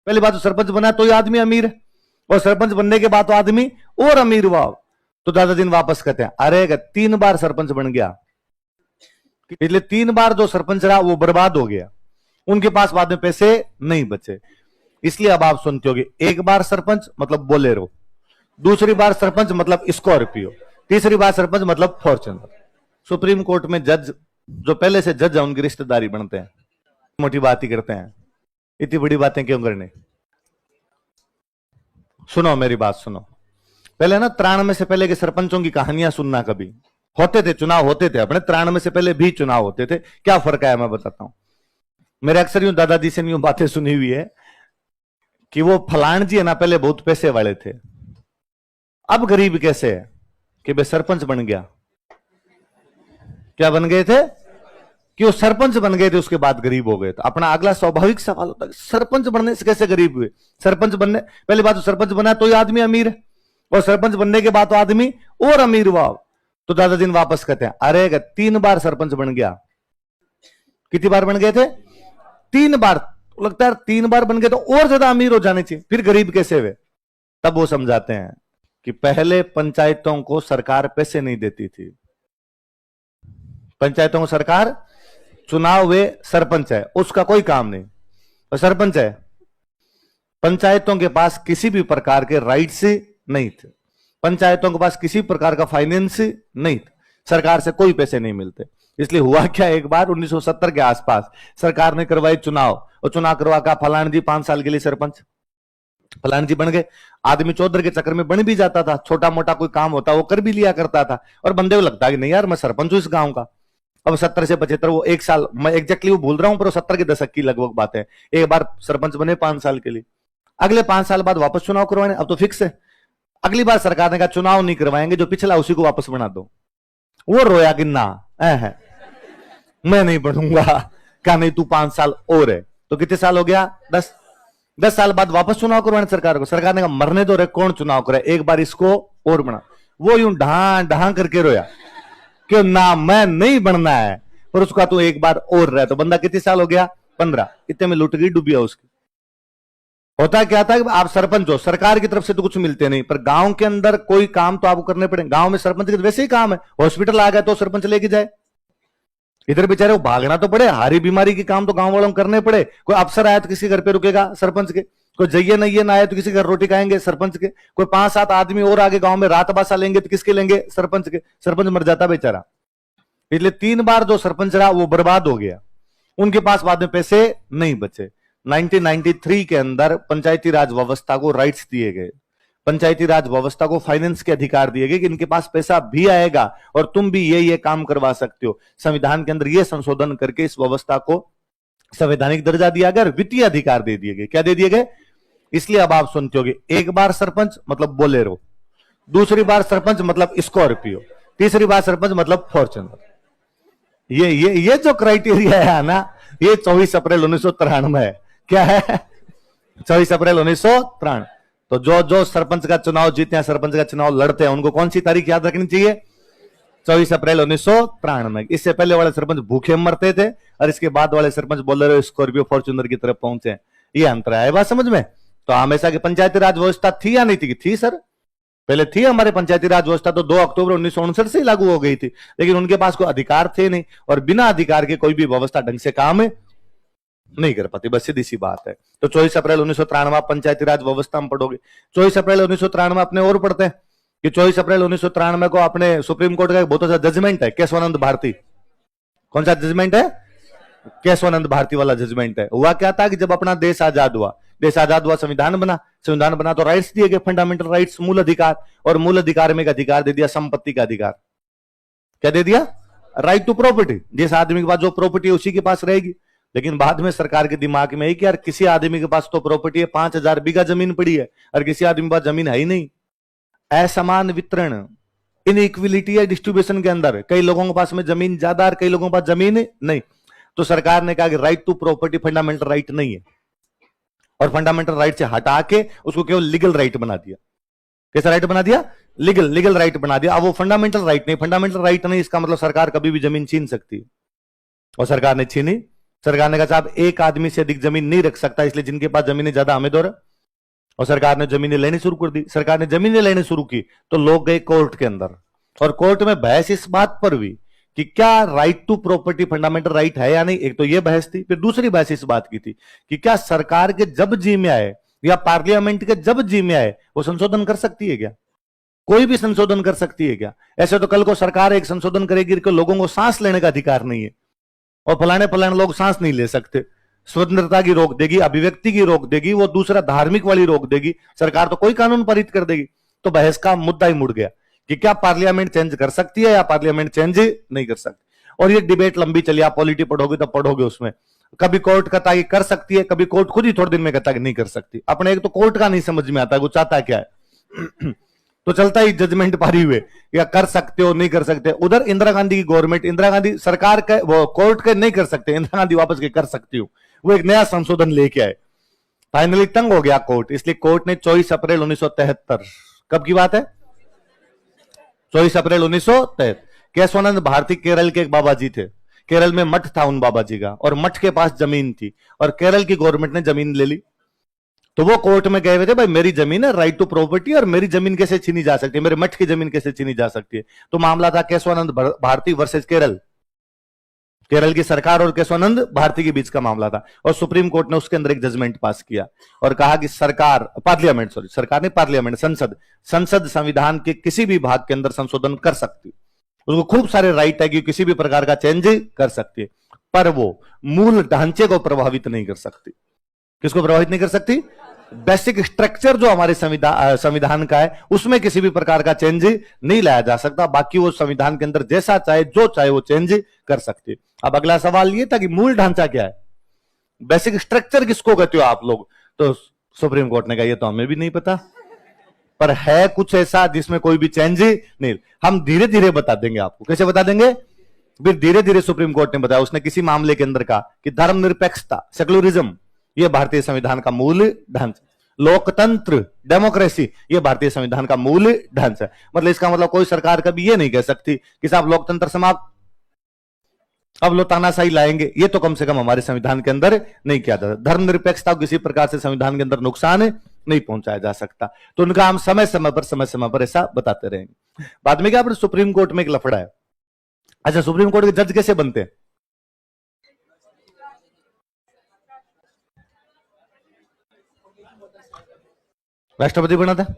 पहली बात तो सरपंच बना तो ये आदमी अमीर है, और सरपंच बनने के बाद तो आदमी और अमीर हुआ। तो दादाजी वापस कहते हैं, अरे 3 बार सरपंच बन गया, पिछले 3 बार जो सरपंच रहा वो बर्बाद हो गया, उनके पास बाद में पैसे नहीं बचे। इसलिए अब आप सुनते होगे, एक बार सरपंच मतलब बोलेरो, दूसरी बार सरपंच मतलब स्कॉर्पियो, तीसरी बार सरपंच मतलब फॉर्च्यूनर। सुप्रीम कोर्ट में जज जो पहले से जज है उनकी रिश्तेदारी बनते हैं, मोटी बात ही करते हैं, इतनी बड़ी बातें क्यों करनी। सुनो मेरी बात सुनो, पहले ना 93 से पहले के सरपंचों की कहानियां सुनना, कभी होते थे चुनाव, होते थे अपने 93 से पहले भी चुनाव होते थे। क्या फर्क है मैं बताता हूं। मेरे अक्सर यूं दादाजी से यूं बातें सुनी हुई है कि वो फलान जी है ना, पहले बहुत पैसे वाले थे, अब गरीब कैसे है कि वे सरपंच बन गया। क्या बन गए थे कि वो सरपंच बन गए थे, उसके बाद गरीब हो गए। तो अपना अगला स्वाभाविक सवाल होता है, सरपंच बनने से कैसे गरीब हुए। सरपंच बनने, पहली बात तो सरपंच बना तो ये आदमी अमीर है, और सरपंच बनने के बाद तो आदमी और अमीर हुआ। तो दादाजी वापस कहते हैं, अरे 3 बार सरपंच बन गया। कितनी बार बन गए थे? 3 बार। लगता है 3 बार बन गए तो और ज्यादा अमीर हो जाने चाहिए, फिर गरीब कैसे हुए। तब वो समझाते हैं कि पहले पंचायतों को सरकार पैसे नहीं देती थी, पंचायतों को सरकार, चुनाव वे सरपंच है उसका कोई काम नहीं, और सरपंच है, पंचायतों के पास किसी भी प्रकार के राइट्स नहीं थे, पंचायतों के पास किसी प्रकार का फाइनेंस नहीं था, सरकार से कोई पैसे नहीं मिलते। इसलिए हुआ क्या, एक बार 1970 के आसपास सरकार ने करवाई चुनाव, और चुनाव करवा का फलान जी 5 साल के लिए सरपंच, फलान जी बन गए। आदमी चौधर के चक्कर में बन भी जाता था, छोटा मोटा कोई काम होता वो कर भी लिया करता था, और बंदे को लगता कि नहीं यार मैं सरपंच हूं इस गांव का। अब 70 से 75, वो 1 साल, मैं एग्जैक्टली वो भूल रहा हूं, पर 70 के दशक की लगभग बात है। एक बार सरपंच बने 5 साल के लिए, अगले 5 साल बाद वापस चुनाव करवाने, अब तो फिक्स है। अगली बार सरकार ने कहा चुनाव नहीं करवाएंगे, जो पिछला उसी को वापस बना दो। वो रोया कि ना है मैं नहीं बनूंगा, क्या नहीं तू 5 साल और है। तो कितने साल हो गया? 10 साल बाद वापस चुनाव करवाने सरकार को। सरकार ने कहा मरने दो रे, कौन चुनाव करे, एक बार इसको और बना। वो यूं ढां ढां करके रोया कि ना मैं नहीं बनना है, पर उसका तो एक बार और रहा। तो बंदा कितने साल हो गया? 15। इतने में लुट गई डूबिया उसकी। होता क्या था कि आप सरपंच हो, सरकार की तरफ से तो कुछ मिलते नहीं, पर गांव के अंदर कोई काम तो आपको करने पड़े। गांव में सरपंच के वैसे ही काम है, हॉस्पिटल आ गया तो सरपंच लेके जाए, इधर बेचारे को भागना तो पड़े, हारी बीमारी के काम तो गांव वालों को करने पड़े। कोई अफसर आया तो किसी घर पे रुकेगा सरपंच के, कोई जइये नहीं ना आए तो किसी घर रोटी खाएंगे सरपंच के, कोई 5-7 आदमी और आगे गांव में रात बासा लेंगे तो किसके लेंगे? सरपंच के। सरपंच मर जाता बेचारा। इसलिए 3 बार जो सरपंच रहा वो बर्बाद हो गया, उनके पास बाद में पैसे नहीं बचे। 1993 के अंदर पंचायती राज व्यवस्था को राइट्स दिए गए, पंचायती राज व्यवस्था को फाइनेंस के अधिकार दिए गए कि इनके पास पैसा भी आएगा और तुम भी ये काम करवा सकते हो। संविधान के अंदर ये संशोधन करके इस व्यवस्था को संवैधानिक दर्जा दिया गया, वित्तीय अधिकार दे दिए गए। क्या दे दिए गए? इसलिए अब आप सुनते होगे, एक बार सरपंच मतलब बोलेरो, दूसरी बार सरपंच मतलब स्कॉर्पियो, तीसरी बार सरपंच मतलब फॉर्च्यूनर। ये जो क्राइटेरिया है ना, ये 24 अप्रैल 1993 है। क्या है? 24 अप्रैल 1993। तो जो सरपंच का चुनाव जीते हैं, सरपंच का चुनाव लड़ते हैं, उनको कौन सी तारीख याद रखनी चाहिए? 24 अप्रैल 1993। इससे पहले वाले सरपंच भूखे मरते थे, और इसके बाद वाले सरपंच बोलेरो स्कॉर्पियो फॉर्च्यूनर की तरफ पहुंचे। ये अंतर है, बात समझ में? तो हमेशा की पंचायती राज व्यवस्था थी या नहीं थी? थी सर, पहले थी हमारे पंचायती राज व्यवस्था, तो 2 अक्टूबर 1959 से ही लागू हो गई थी, लेकिन उनके पास कोई अधिकार थे नहीं, और बिना अधिकार के कोई भी व्यवस्था ढंग से काम नहीं कर पाती, बस सीधी सी बात है। तो 24 अप्रैल 1993 पंचायती राज व्यवस्था में पढ़ोगे। 24 अप्रैल 1993 अपने और पढ़ते हैं कि 24 अप्रैल 1993 को अपने सुप्रीम कोर्ट का एक बहुत अच्छा जजमेंट है, केशवानंद भारती। कौन सा जजमेंट है? केशवानंद भारती वाला जजमेंट है। हुआ क्या था कि जब अपना देश आजाद हुआ, संविधान बना तो राइट्स दिए गए, फंडामेंटल राइट्स, मूल अधिकार, और मूल अधिकार में एक अधिकार दे दिया संपत्ति का अधिकार। क्या दे दिया? Right to property. जिस आदमी के पास जो प्रॉपर्टी है उसी के पास रहेगी। लेकिन बाद में सरकार के दिमाग में है कि यार किसी आदमी के पास तो प्रॉपर्टी है, 5000 बीघा जमीन पड़ी है, और किसी आदमी के पास जमीन है ही नहीं। असमान वितरण, इनइक्विलिटी है डिस्ट्रीब्यूशन के अंदर, कई लोगों के पास में जमीन ज्यादा और कई लोगों के पास जमीन नहीं। तो सरकार ने कहा कि right to property fundamental right नहीं है, और फंडामेंटल राइट से हटा के उसको केवल लीगल राइट बना दिया। कैसा राइट बना दिया? लीगल राइट बना दिया। अब वो फंडामेंटल राइट नहीं, फंडामेंटल राइट नहीं इसका मतलब सरकार कभी भी जमीन छीन सकती है, और सरकार ने छीनी सरकार ने कहा साहब एक आदमी से अधिक जमीन नहीं रख सकता, इसलिए जिनके पास जमीनें ज्यादा हमें दो रहे। और सरकार ने जमीनें लेनी शुरू कर दी। सरकार ने जमीनें लेनी शुरू की तो लोग गए कोर्ट के अंदर, और कोर्ट में बहस इस बात पर हुई कि क्या right to property fundamental right है या नहीं। एक तो यह बहस थी। फिर दूसरी बहस इस बात की थी कि क्या सरकार के जब जी में आए या पार्लियामेंट के जब जी में आए वो संशोधन कर सकती है क्या? कोई भी संशोधन कर सकती है क्या? ऐसे तो कल को सरकार एक संशोधन करेगी कि लोगों को सांस लेने का अधिकार नहीं है, और फलाने फलाने लोग सांस नहीं ले सकते, स्वतंत्रता की रोक देगी, अभिव्यक्ति की रोक देगी, वो दूसरा धार्मिक वाली रोक देगी, सरकार तो कोई कानून पारित कर देगी। तो बहस का मुद्दा ही मुड़ गया कि क्या पार्लियामेंट चेंज कर सकती है या पार्लियामेंट चेंज नहीं कर सकती। और ये डिबेट लंबी चली। आप पॉलिटी पढ़ोगे तो पढ़ोगे उसमें, कभी कोर्ट कहता है कि कर सकती है, कभी कोर्ट खुद ही थोड़े दिन में कहता है कि नहीं कर सकती। अपने एक तो कोर्ट का नहीं समझ में आता है वो चाहता क्या है। तो चलता ही जजमेंट पारी हुए या कर सकते हो नहीं कर सकते। उधर इंदिरा गांधी की गवर्नमेंट, इंदिरा गांधी सरकार के वो कोर्ट के नहीं कर सकते, इंदिरा गांधी वापस के कर सकती हो, वो एक नया संशोधन लेके आए। फाइनली तंग हो गया कोर्ट, इसलिए कोर्ट ने 24 अप्रैल 1973, कब की बात है, 24 अप्रैल 1973, केशवानंद भारती केरल के एक बाबा जी थे, केरल में मठ था उन बाबा जी का, और मठ के पास जमीन थी, और केरल की गवर्नमेंट ने जमीन ले ली। तो वो कोर्ट में गए हुए थे, भाई मेरी जमीन है, राइट टू प्रॉपर्टी, और मेरी जमीन कैसे छीनी जा सकती है, मेरे मठ की जमीन कैसे छीनी जा सकती है। तो मामला था केशवानंद भारती वर्सेस केरल, केरल की सरकार और केशवानंद भारती के बीच का मामला था। और सुप्रीम कोर्ट ने उसके अंदर एक जजमेंट पास किया और कहा कि सरकार, पार्लियामेंट, सॉरी सरकार नहीं, पार्लियामेंट, संसद संविधान के किसी भी भाग के अंदर संशोधन कर सकती है, उसको खूब सारे राइट है कि किसी भी प्रकार का चेंज कर सकती है, पर वो मूल ढांचे को प्रभावित नहीं कर सकती। किसको प्रभावित नहीं कर सकती? बेसिक स्ट्रक्चर जो हमारे संविधान का है उसमें किसी भी प्रकार का चेंज नहीं लाया जा सकता। बाकी वो संविधान के अंदर जैसा चाहे जो चाहे वो चेंज कर सकती है। अब अगला सवाल ये था कि मूल ढांचा क्या है, बेसिक स्ट्रक्चर किसको कहते हो आप लोग? तो सुप्रीम कोर्ट ने कहा ये तो हमें भी नहीं पता, पर है कुछ ऐसा जिसमें कोई भी चेंज नहीं। हम धीरे धीरे बता देंगे आपको। कैसे बता देंगे? फिर धीरे धीरे सुप्रीम कोर्ट ने बताया। उसने किसी मामले के अंदर कहा कि धर्मनिरपेक्षता, सेक्युलरिज्म, यह भारतीय संविधान का मूल ढांचा, लोकतंत्र, डेमोक्रेसी, यह भारतीय संविधान का मूल ढांचा है। मतलब इसका मतलब कोई सरकार कभी यह नहीं कह सकती कि साहब लोकतंत्र समाप्त, अब लो तानाशाही लाएंगे, ये तो कम से कम हमारे संविधान के अंदर नहीं किया जाता। धर्मनिरपेक्षता किसी प्रकार से संविधान के अंदर नुकसान नहीं पहुंचाया जा सकता। तो उनका हम समय समय पर ऐसा बताते रहेंगे। बाद में क्या, सुप्रीम कोर्ट में एक लफड़ा है। अच्छा, सुप्रीम कोर्ट के जज कैसे बनते हैं? राष्ट्रपति बनाता है,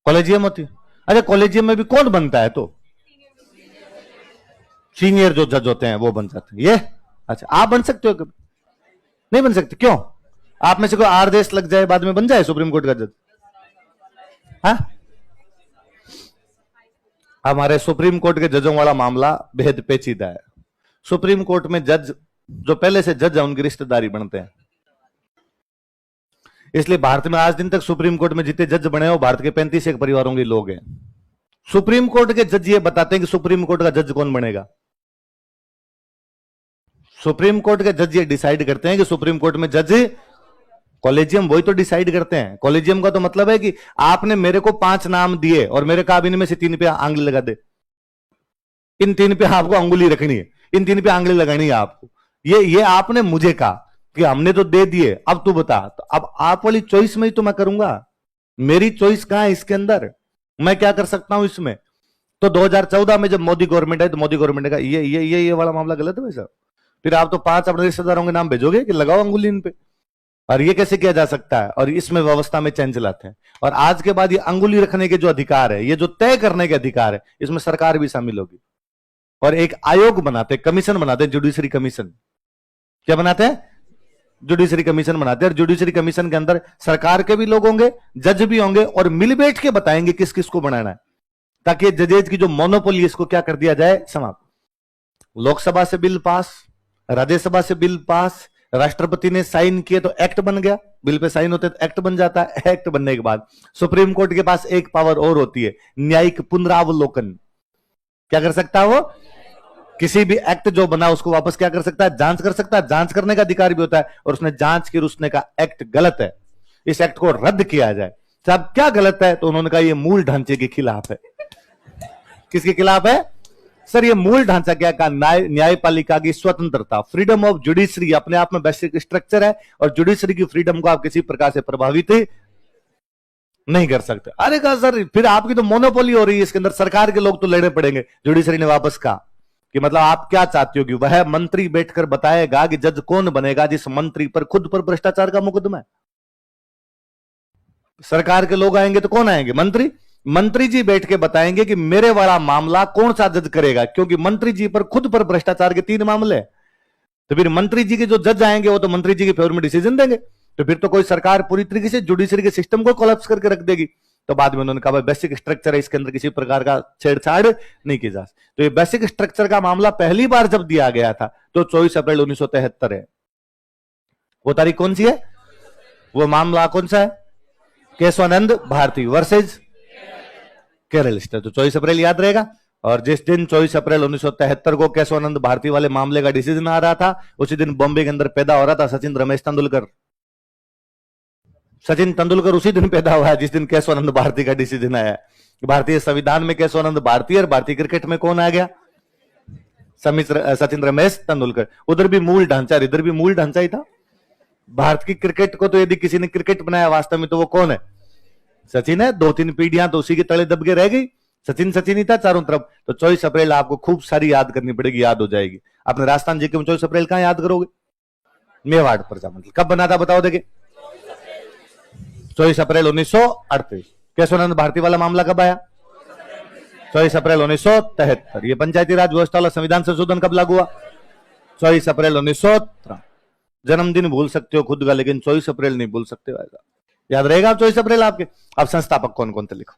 कॉलेजियम होती है। अच्छा, कॉलेजियम में भी कौन बनता है? तो सीनियर जो जज होते हैं वो बन जाते हैं। ये अच्छा, आप बन सकते हो? कभी नहीं बन सकते। क्यों? आप में से कोई आदेश लग जाए बाद में बन जाए सुप्रीम कोर्ट का जज? हाँ, हमारे सुप्रीम कोर्ट के जजों वाला मामला बेहद पेचीदा है। सुप्रीम कोर्ट में जज जो पहले से जज है उनकी रिश्तेदारी बनते हैं। इसलिए भारत में आज दिन तक सुप्रीम कोर्ट में जितने जज बने हो भारत के 35 परिवारों के लोग हैं। सुप्रीम कोर्ट के जज ये बताते हैं कि सुप्रीम कोर्ट का जज कौन बनेगा। सुप्रीम कोर्ट के जज ये डिसाइड करते हैं कि सुप्रीम कोर्ट में जज, कॉलेजियम वही तो डिसाइड करते हैं। कॉलेजियम का तो मतलब है कि आपने मेरे को 5 नाम दिए और मेरे कहा इनमें से 3 पे आंगली लगा दे, इन 3 पे आपको अंगुली रखनी है, इन 3 पे आंगली लगानी है आपको। ये आपने मुझे कहा कि हमने तो दे दिए, अब तू बता। तो अब आप वाली चॉइस में ही तो मैं करूंगा, मेरी चॉइस कहां है इसके अंदर? मैं क्या कर सकता हूं इसमें? तो 2014 में जब मोदी गवर्नमेंट है तो मोदी गवर्नमेंट का ये वाला मामला गलत है भाई साहब। फिर आप तो 5 अपने रिश्तेदारों के नाम भेजोगे कि लगाओ अंगुली इन पे, और ये कैसे किया जा सकता है? और इसमें व्यवस्था में चेंज लाते हैं। और आज के बाद ये अंगुली रखने के जो अधिकार है, ये जो तय करने के अधिकार है, इसमें सरकार भी शामिल होगी। और एक आयोग बनाते, कमीशन बनाते, जुडिशरी कमीशन। क्या बनाते हैं? जुडिशरी कमीशन बनाते हैं। और जुडिशरी कमीशन के अंदर सरकार के भी लोग होंगे, जज भी होंगे, और मिल बैठ के बताएंगे किस किस को बनाना है, ताकि जजेज की जो मोनोपोली इसको क्या कर दिया जाए, समाप्त। लोकसभा से बिल पास, राज्यसभा से बिल पास, राष्ट्रपति ने साइन किए तो एक्ट बन गया, बिल पे साइन होते तो एक्ट बन जाता है। एक्ट बनने के बाद सुप्रीम कोर्ट के पास एक पावर और होती है, न्यायिक पुनरावलोकन। क्या कर सकता है वो? किसी भी एक्ट जो बना उसको वापस क्या कर सकता है? जांच कर सकता है। जांच करने का अधिकार भी होता है। और उसने जांच की, उसने कहा एक्ट गलत है, इस एक्ट को रद्द किया जाए। साहब क्या गलत है? तो उन्होंने कहा ये मूल ढांचे के खिलाफ है। किसके खिलाफ है? सर ये मूल ढांचा क्या का? न्यायपालिका की स्वतंत्रता, फ्रीडम ऑफ जुडिशरी अपने आप में बेसिक स्ट्रक्चर है, और जुडिशरी की फ्रीडम को आप किसी प्रकार से प्रभावित नहीं कर सकते। अरे कहा सर फिर आपकी तो मोनोपोली हो रही है इसके अंदर, सरकार के लोग तो लड़ने पड़ेंगे। जुडिशरी ने वापस कहा कि मतलब आप क्या चाहते हो कि वह मंत्री बैठकर बताएगा कि जज कौन बनेगा जिस मंत्री पर खुद पर भ्रष्टाचार का मुकदमा है। सरकार के लोग आएंगे तो कौन आएंगे? मंत्री। मंत्री जी बैठ के बताएंगे कि मेरे वाला मामला कौन सा जज करेगा, क्योंकि मंत्री जी पर खुद पर भ्रष्टाचार के 3 मामले हैं। तो फिर मंत्री जी के जो जज आएंगे वो तो मंत्री जी के फेवर में डिसीजन देंगे। तो फिर तो कोई सरकार पूरी तरीके से जुडिशरी के सिस्टम को कोलैप्स करके रख देगी। तो बाद में उन्होंने कहा बेसिक स्ट्रक्चर है, इसके अंदर किसी प्रकार का छेड़छाड़ नहीं की जा सकती। तो ये बेसिक स्ट्रक्चर का मामला पहली बार जब दिया गया था तो 24 अप्रैल 1973 है। वो तारीख कौन सी है? वो मामला कौन सा है? Keshavananda Bharati versus Kerala state. तो 24 अप्रैल याद रहेगा। और जिस दिन 24 अप्रैल 1973 को केशवानंद भारती वाले मामले का डिसीजन आ रहा था, उसी दिन बॉम्बे के अंदर पैदा हो रहा था सचिन रमेश तेंदुलकर। सचिन तेंदुलकर उसी दिन पैदा हुआ है जिस दिन केशवानंद भारती का डिसीजन आया। भारतीय संविधान में केशवानंद भारती और भारतीय क्रिकेट में कौन आ गया? सचिन रमेश तेंदुलकर। उधर भी मूल ढांचा, इधर भी मूल ढांचा ही था। भारत की क्रिकेट को तो यदि किसी ने क्रिकेट बनाया वास्तव में तो वो कौन है? सचिन है। 2-3 पीढ़ियां तो उसी के तले दब के रह गई। सचिन सचिन ही था चारों तरफ। तो 24 अप्रैल आपको खूब सारी याद करनी पड़ेगी, याद हो जाएगी। आपने राजस्थान जी के 24 अप्रैल कहां याद करोगे? मेवाड़ प्रजामंडल कब बना था बताओ देखे? 24 अप्रैल 1938। केशवानंद भारती वाला मामला कब आया? 24 अप्रैल 1973। ये पंचायती राज व्यवस्था वाला संविधान संशोधन कब लागू हुआ? 24 अप्रैल 1913। जन्मदिन भूल सकते हो खुद का, लेकिन 24 अप्रैल नहीं भूल सकते। याद रहेगा आप 24 अप्रैल आपके। अब संस्थापक कौन कौन थे लिखो।